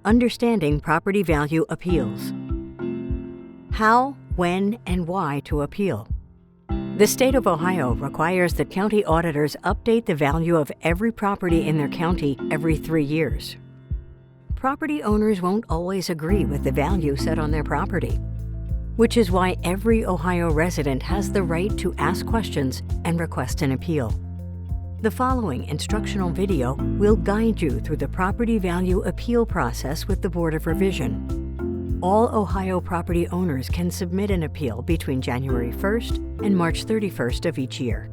Understanding property value appeals. How, when, and why to appeal. The state of Ohio requires that county auditors update the value of every property in their county every 3 years. Property owners won't always agree with the value set on their property, which is why every Ohio resident has the right to ask questions and request an appeal. The following instructional video will guide you through the property value appeal process with the Board of Revision. All Ohio property owners can submit an appeal between January 1st and March 31st of each year.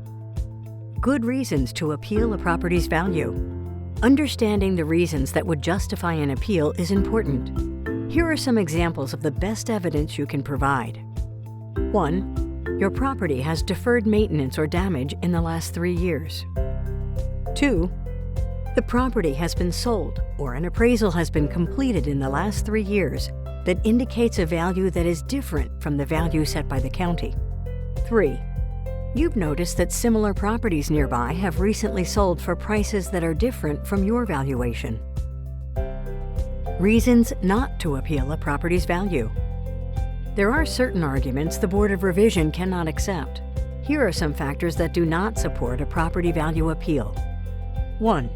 Good reasons to appeal a property's value. Understanding the reasons that would justify an appeal is important. Here are some examples of the best evidence you can provide. 1. Your property has deferred maintenance or damage in the last 3 years. 2. The property has been sold or an appraisal has been completed in the last 3 years that indicates a value that is different from the value set by the county. 3. You've noticed that similar properties nearby have recently sold for prices that are different from your valuation. Reasons not to appeal a property's value. There are certain arguments the Board of Revision cannot accept. Here are some factors that do not support a property value appeal. 1.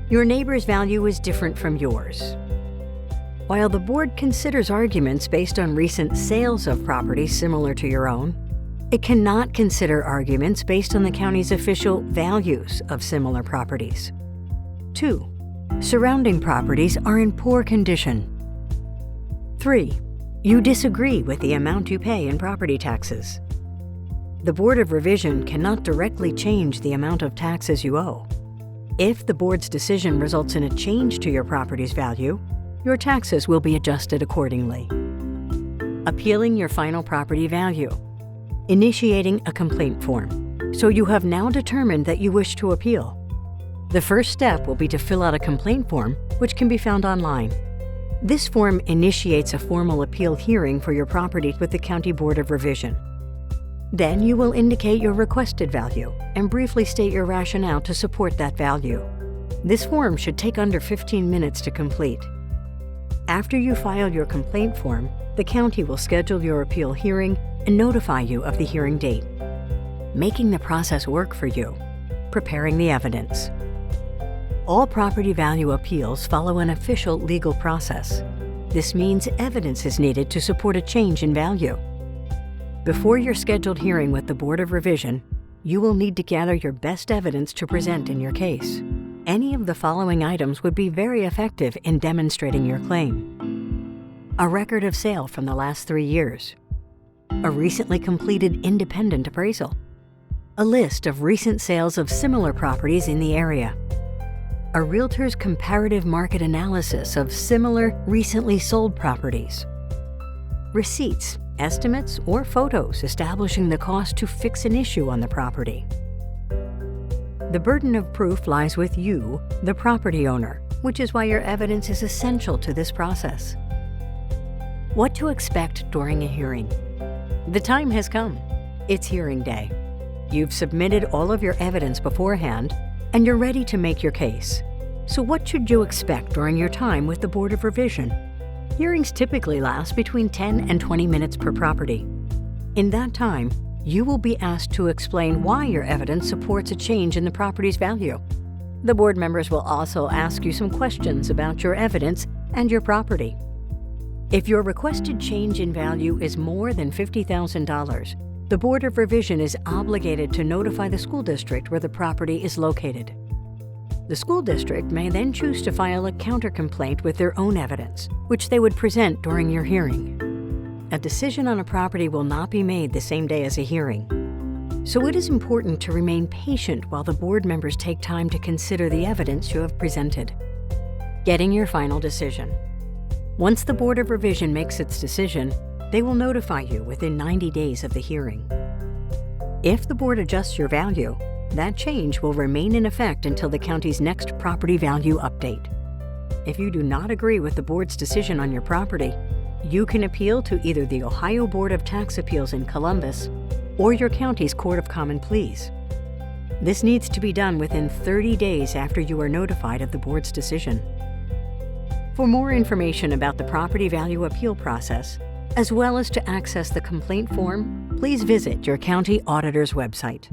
Your neighbor's value is different from yours. While the board considers arguments based on recent sales of properties similar to your own, it cannot consider arguments based on the county's official values of similar properties. 2. Surrounding properties are in poor condition. 3. You disagree with the amount you pay in property taxes. The Board of Revision cannot directly change the amount of taxes you owe. If the board's decision results in a change to your property's value, your taxes will be adjusted accordingly. Appealing your final property value. Initiating a complaint form. So you have now determined that you wish to appeal. The first step will be to fill out a complaint form, which can be found online. This form initiates a formal appeal hearing for your property with the County Board of Revision. Then you will indicate your requested value and briefly state your rationale to support that value. This form should take under 15 minutes to complete. After you file your complaint form, the county will schedule your appeal hearing and notify you of the hearing date. Making the process work for you. Preparing the evidence. All property value appeals follow an official legal process. This means evidence is needed to support a change in value. Before your scheduled hearing with the Board of Revision, you will need to gather your best evidence to present in your case. Any of the following items would be very effective in demonstrating your claim. A record of sale from the last 3 years. A recently completed independent appraisal. A list of recent sales of similar properties in the area. A realtor's comparative market analysis of similar, recently sold properties. Receipts, estimates, or photos establishing the cost to fix an issue on the property. The burden of proof lies with you, the property owner, which is why your evidence is essential to this process. What to expect during a hearing. The time has come. It's hearing day. You've submitted all of your evidence beforehand, and you're ready to make your case. So what should you expect during your time with the Board of Revision? Hearings typically last between 10 and 20 minutes per property. In that time, you will be asked to explain why your evidence supports a change in the property's value. The board members will also ask you some questions about your evidence and your property. If your requested change in value is more than $50,000, the Board of Revision is obligated to notify the school district where the property is located. The school district may then choose to file a counter-complaint with their own evidence, which they would present during your hearing. A decision on a property will not be made the same day as a hearing. So it is important to remain patient while the board members take time to consider the evidence you have presented. Getting your final decision. Once the Board of Revision makes its decision, they will notify you within 90 days of the hearing. If the board adjusts your value, that change will remain in effect until the county's next property value update. If you do not agree with the board's decision on your property, you can appeal to either the Ohio Board of Tax Appeals in Columbus or your county's Court of Common Pleas. This needs to be done within 30 days after you are notified of the board's decision. For more information about the property value appeal process, as well as to access the complaint form, please visit your county auditor's website.